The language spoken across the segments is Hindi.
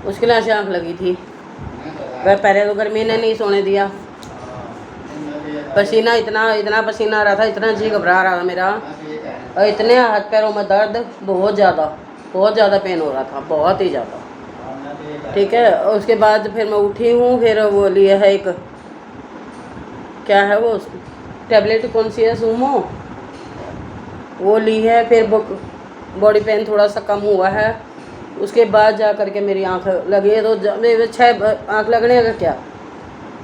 मुश्किल से आँख लगी थी। वह पहले तो गर्मी ने नहीं सोने दिया, पसीना इतना पसीना आ रहा था, इतना जी घबरा रहा था मेरा, और इतने हाथ पैरों में दर्द, बहुत ज़्यादा पेन हो रहा था, बहुत ही ज़्यादा। ठीक है, उसके बाद फिर मैं उठी हूँ, फिर वो लिया है एक, क्या है वो टैबलेट, कौन सी है, सूमो, वो ली है। फिर बॉडी पेन थोड़ा सा कम हुआ है। उसके बाद जा कर के मेरी आँख लगी है, तो 6 आँख लगने का क्या,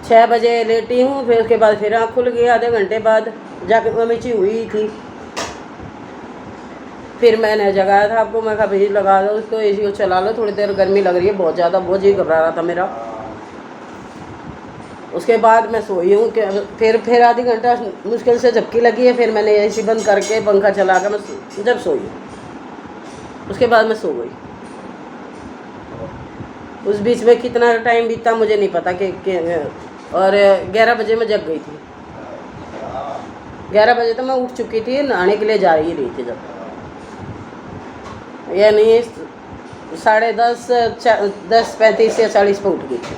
6 बजे लेटी हूँ, फिर उसके बाद फिर आँख खुल गई आधे घंटे बाद, जाकर मम्मी हुई थी। फिर मैंने जगाया था आपको, मैं कहा भाई लगा दो उसको, एसी को चला लो, थोड़ी देर गर्मी लग रही है बहुत ज़्यादा, बहुत जी घबरा रहा था मेरा। उसके बाद मैं सोई हूँ, फिर आधी घंटा मुश्किल से झपकी लगी है, फिर मैंने एसी बंद करके पंखा चला कर मैं जब सोई, उसके बाद मैं सो गई। उस बीच में कितना टाइम बीता मुझे नहीं पता कि और 11 बजे मैं जग गई थी। 11 बजे तो मैं उठ चुकी थी, नहाने के लिए जा रही थी जब, यानी 10:30 10:35 या 40 पर उठ गई थी।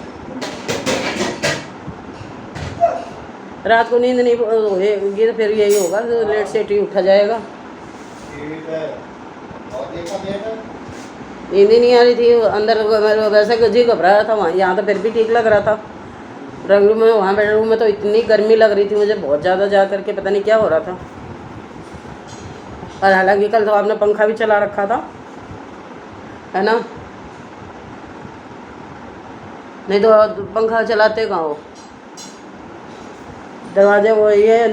रात को नींद नहीं होगी तो फिर यही होगा, तो लेट से ही उठा जाएगा। नींद ही नहीं आ रही थी अंदर, वैसे जी घबरा रहा था वहाँ, यहाँ तो फिर भी ठीक लग रहा था। ड्राइंग रूम में, वहाँ बेडरूम में तो इतनी गर्मी लग रही थी मुझे बहुत ज़्यादा, जा करके पता नहीं क्या हो रहा था। और हालांकि कल तो आपने पंखा भी चला रखा था, है ना, नहीं तो पंखा चलाते कहाँ हो। दरवाजे वो ये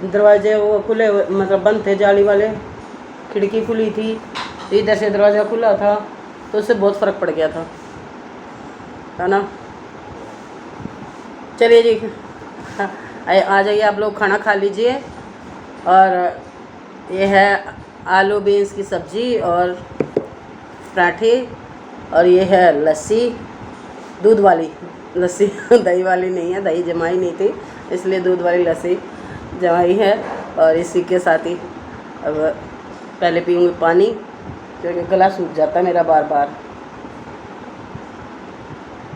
दरवाजे वो खुले, मतलब बंद थे जाली वाले, खिड़की खुली थी, इधर से दरवाज़ा खुला था, तो उससे बहुत फ़र्क पड़ गया था, है ना। चलिए जी, आ जाइए आप लोग, खाना खा लीजिए। और ये है आलू बीन्स की सब्ज़ी और पराठे, और ये है लस्सी, दूध वाली लस्सी दही वाली नहीं है, दही जमाई नहीं थी, इसलिए दूध वाली लस्सी जमाई है। और इसी के साथ ही अब पहले पीऊँगी पानी, क्योंकि गला सूख जाता है मेरा बार बार,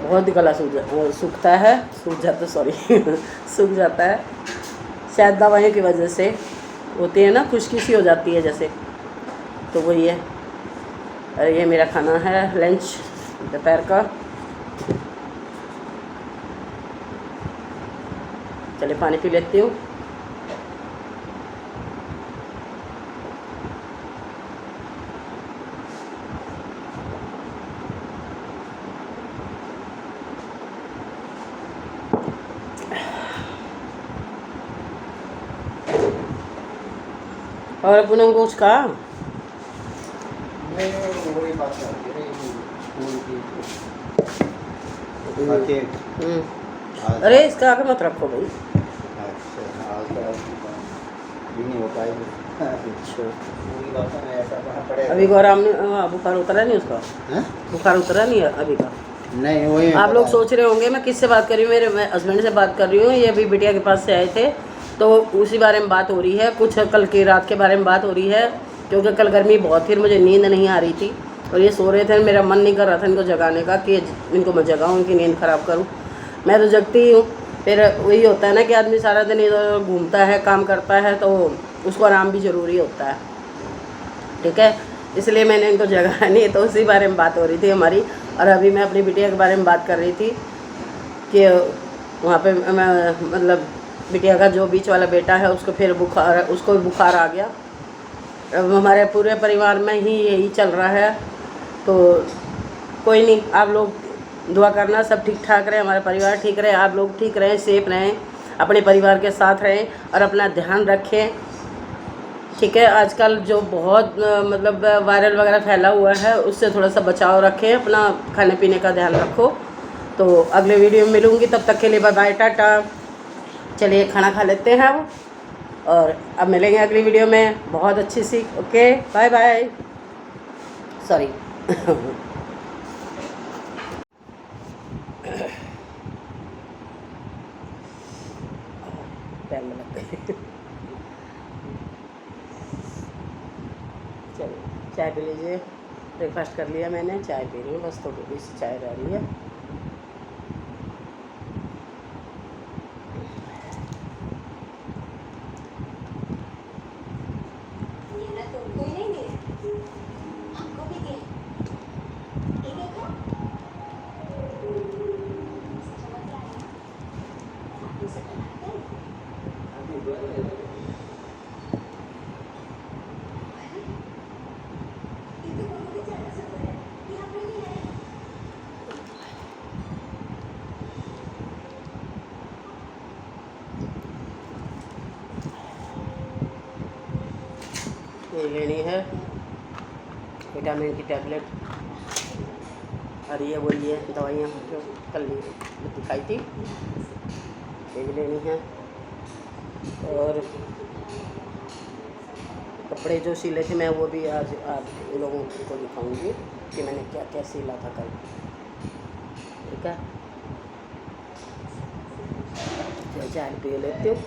बहुत गला सूख जाता है, शायद दवाइयों की वजह से होती है ना, खुश्की सी हो जाती है जैसे, तो वही है। और ये मेरा खाना है लंच दोपहर का। चलिए पानी पी लेती हूँ। और पूनम को उसका अरे इसका आगे मत रखो भाई। अभी गौराम ने बुखार उतरा नहीं उसका, बुखार उतरा नहीं अभी का? नहीं, वही आप लोग सोच रहे होंगे मैं किससे बात कर रही हूँ, मेरे हस्बैंड से बात कर रही हूँ। ये अभी बिटिया के पास से आए थे, तो उसी बारे में बात हो रही है, कुछ कल की रात के बारे में बात हो रही है, क्योंकि कल गर्मी बहुत थी, मुझे नींद नहीं आ रही थी, और ये सो रहे थे, मेरा मन नहीं कर रहा था इनको जगाने का कि इनको मैं जगाऊँ, इनकी नींद ख़राब करूँ। मैं तो जगती ही हूँ, फिर वही होता है ना कि आदमी सारा दिन इधर घूमता है, काम करता है, तो उसको आराम भी ज़रूरी होता है, ठीक है, इसलिए मैंने इनको जगाया नहीं। तो उसी बारे में बात हो रही थी हमारी। और अभी मैं अपनी बिटिया के बारे में बात कर रही थी कि वहाँ पे मैं, मतलब बिटिया का जो बीच वाला बेटा है उसको फिर उसको बुखार आ गया। अब हमारे पूरे परिवार में ही यही चल रहा है, तो कोई नहीं, आप लोग दुआ करना सब ठीक ठाक रहे, हमारा परिवार ठीक रहे, आप लोग ठीक रहें, सेफ रहें, अपने परिवार के साथ रहें और अपना ध्यान रखें, ठीक है। आजकल जो बहुत मतलब वायरल वगैरह फैला हुआ है, उससे थोड़ा सा बचाव रखें, अपना खाने पीने का ध्यान रखो। तो अगले वीडियो में मिलूँगी, तब तक के लिए बाय बाय, टाटा। चलिए खाना खा लेते हैं अब, और अब मिलेंगे अगली वीडियो में बहुत अच्छी सी। Okay, bye bye, sorry. पैर में लग गए। चलिए चाय पी लीजिए। ब्रेकफास्ट कर लिया मैंने, चाय पी रही हूँ बस, थोड़ी सी चाय रह रही है। ये लेनी है विटामिन की टैबलेट, और ये वो ये दवाइयाँ जो कल दिखाई थी, ये भी लेनी है। और कपड़े जो सिले थे मैं वो भी आज आप लोगों को दिखाऊंगी कि मैंने क्या क्या सिला था कल। ठीक है, चाय पी लेती हूँ।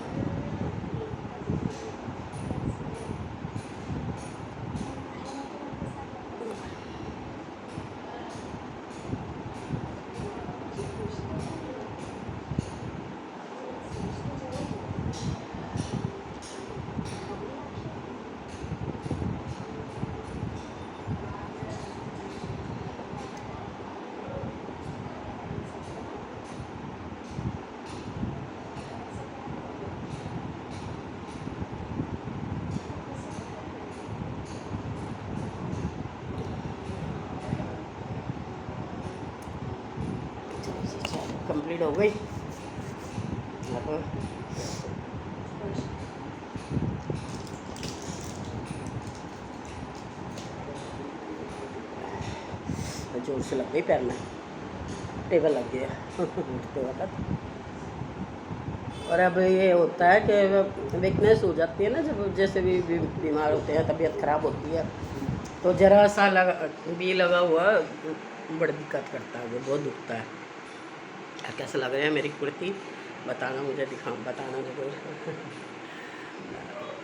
कंप्लीट हो गई। अब जोर से लग गई पैर में, टेबल लग गया उठते वक्त। और अब ये होता है कि वीकनेस हो जाती है ना, जब जैसे भी बीमार होते हैं, तबीयत ख़राब होती है, तो ज़रा सा लगा हुआ बड़ी दिक्कत करता है, वो बहुत दुखता है। कैसा लग रहा है मेरी कुर्ती बताना, मुझे बताना जरूर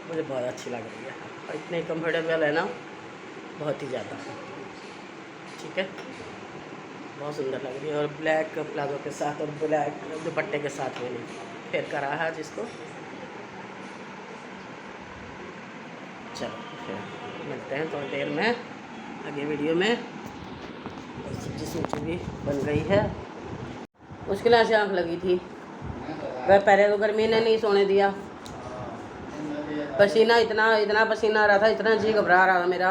मुझे बहुत अच्छी लग रही है और इतनी कंफर्टेबल है ना, बहुत ही ज़्यादा। ठीक है, बहुत सुंदर लग रही है। और ब्लैक प्लाजो के साथ और ब्लैक दुपट्टे के साथ मैंने फिर करा है जिसको। चलो फिर मिलते हैं थोड़ी देर में आगे वीडियो में। सब्जी सूची भी बन गई है। मुश्किल से आँख लगी थी, वह पहले तो गर्मी ने नहीं सोने दिया, पसीना इतना पसीना आ रहा था, इतना जी घबरा रहा था मेरा,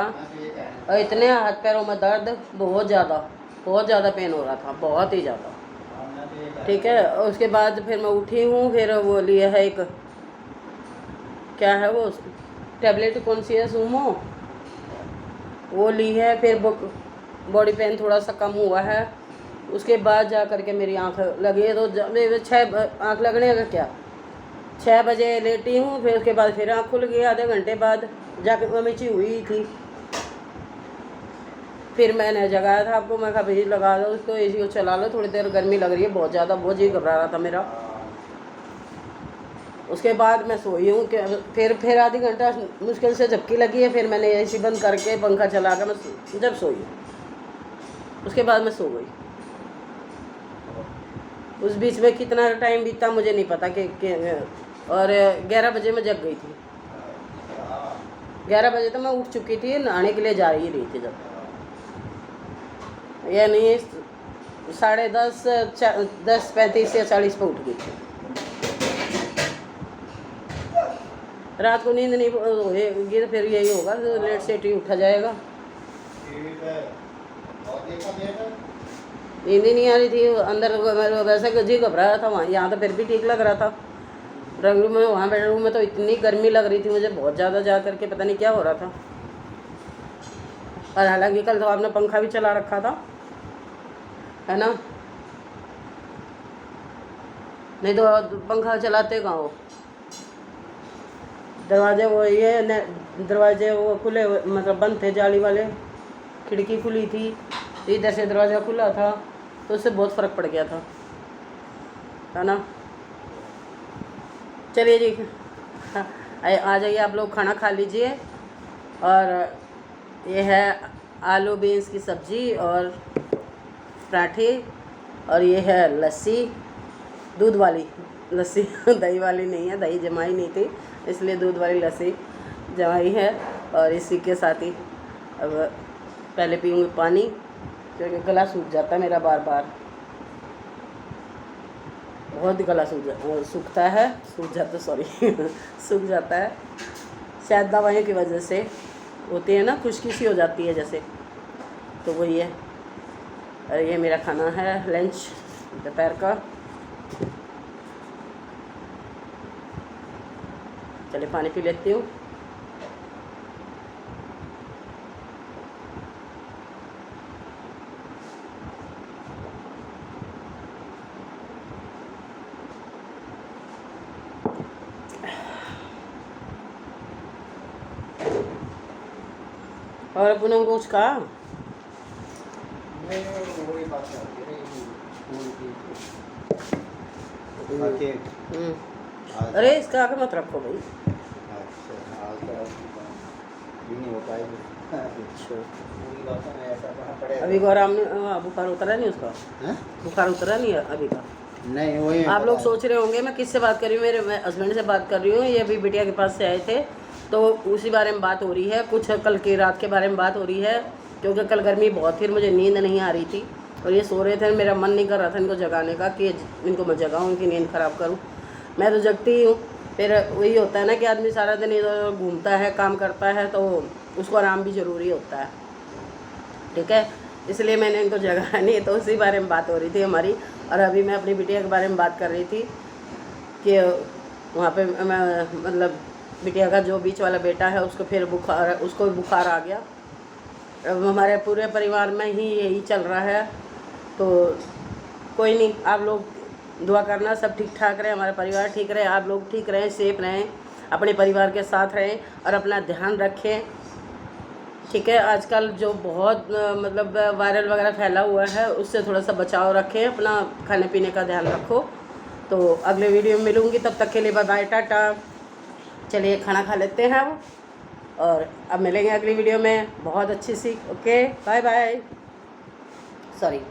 और इतने हाथ पैरों में दर्द, बहुत ज़्यादा पेन हो रहा था, बहुत ही ज़्यादा। ठीक है, उसके बाद फिर मैं उठी हूँ, फिर वो लिया है एक, क्या है वो टैबलेट, कौन सी है, सूमो, वो ली है। फिर बॉडी पेन थोड़ा सा कम हुआ है, उसके बाद जा कर के मेरी आँख लगी है। तो 6 आँख लगने का क्या, 6 बजे लेटी हूँ, फिर उसके बाद फिर आँख खुल गई आधे घंटे बाद, जाके मम्मी हुई थी। फिर मैंने जगाया था आपको, मैं कहा भाई लगा दो उसको, एसी को चला लो, थोड़ी देर गर्मी लग रही है बहुत ज़्यादा, बहुत जी घबरा रहा था मेरा। उसके बाद मैं सोई हूँ कि फिर आधी घंटा मुश्किल से झपकी लगी है, फिर मैंने एसी बंद करके पंखा चला कर मैं जब सोई, उसके बाद मैं सो गई। उस बीच में कितना टाइम बीता मुझे नहीं पता और 11 बजे मैं जग गई थी। 11 बजे तो मैं उठ चुकी थी, नहाने के लिए जा ही रही थी जब, यानी 10:35 या 40 पर उठ गई थी। रात को नींद नहीं होगी तो फिर यही होगा, तो लेट सेट ही उठा जाएगा। नींद ही नहीं आ रही थी अंदर, वैसे जी घबरा रहा था वहाँ, यहाँ तो फिर भी ठीक लग रहा था। ड्राइंग रूम में, वहाँ बेडरूम में तो इतनी गर्मी लग रही थी मुझे बहुत ज़्यादा, जा करके पता नहीं क्या हो रहा था। और हालांकि कल तो आपने पंखा भी चला रखा था, है ना, नहीं तो पंखा चलाते कहाँ हो। दरवाजे वो दरवाजे वो खुले, मतलब बंद थे जाली वाले, खिड़की खुली थी, इधर से दरवाज़ा खुला था, तो उससे बहुत फ़र्क पड़ गया था, है ना। चलिए जी, आ जाइए आप लोग, खाना खा लीजिए। और ये है आलू बीन्स की सब्ज़ी और पराठे, और ये है लस्सी, दूध वाली लस्सी दही वाली नहीं है, दही जमाई नहीं थी इसलिए दूध वाली लस्सी जमाई है। और इसी के साथ ही अब पहले पीऊँगी पानी, क्योंकि गला सूख जाता है मेरा बार बार, बहुत गला सूखता है, सूख जाता सॉरी सूख जाता है, शायद दवाइयों की वजह से होती है ना, खुश्की सी हो जाती है जैसे, तो वही है। और ये मेरा खाना है लंच दोपहर का। चलिए पानी पी लेती हूँ। और अपना कुछ का अरे इसका आगे मत रखो भाई। अभी गौराम ने बुखार उतरा नहीं उसका? बुखार उतरा नहीं है अभी का? नहीं वही। आप लोग सोच रहे होंगे मैं किससे बात कर रही हूँ, मेरे हस्बैंड से बात कर रही हूँ। ये अभी बिटिया के पास से आए थे तो उसी बारे में बात हो रही है, कुछ कल की रात के बारे में बात हो रही है, क्योंकि कल गर्मी बहुत थी, मुझे नींद नहीं आ रही थी और ये सो रहे थे। मेरा मन नहीं कर रहा था इनको जगाने का कि इनको मैं जगाऊँ, इनकी नींद ख़राब करूँ। मैं तो जगती ही हूँ, फिर वही होता है ना कि आदमी सारा दिन इधर घूमता है, काम करता है, तो उसको आराम भी ज़रूरी होता है, ठीक है। इसलिए मैंने इनको जगाया नहीं, तो उसी बारे में बात हो रही थी हमारी। और अभी मैं अपनी बिटिया के बारे में बात कर रही थी कि वहाँ पे मैं मतलब बिटिया का जो बीच वाला बेटा है उसको फिर उसको बुखार आ गया। अब हमारे पूरे परिवार में ही यही चल रहा है, तो कोई नहीं, आप लोग दुआ करना सब ठीक ठाक रहे, हमारा परिवार ठीक रहे, आप लोग ठीक रहें, सेफ रहें, अपने परिवार के साथ रहें और अपना ध्यान रखें, ठीक है। आजकल जो बहुत मतलब वायरल वगैरह फैला हुआ है उससे थोड़ा सा बचाव रखें, अपना खाने पीने का ध्यान रखो। तो अगले वीडियो में मिलूँगी, तब तक के लिए बाय बाय, टाटा। चलिए खाना खा लेते हैं हम और अब मिलेंगे अगली वीडियो में बहुत अच्छी सी। Okay bye bye, sorry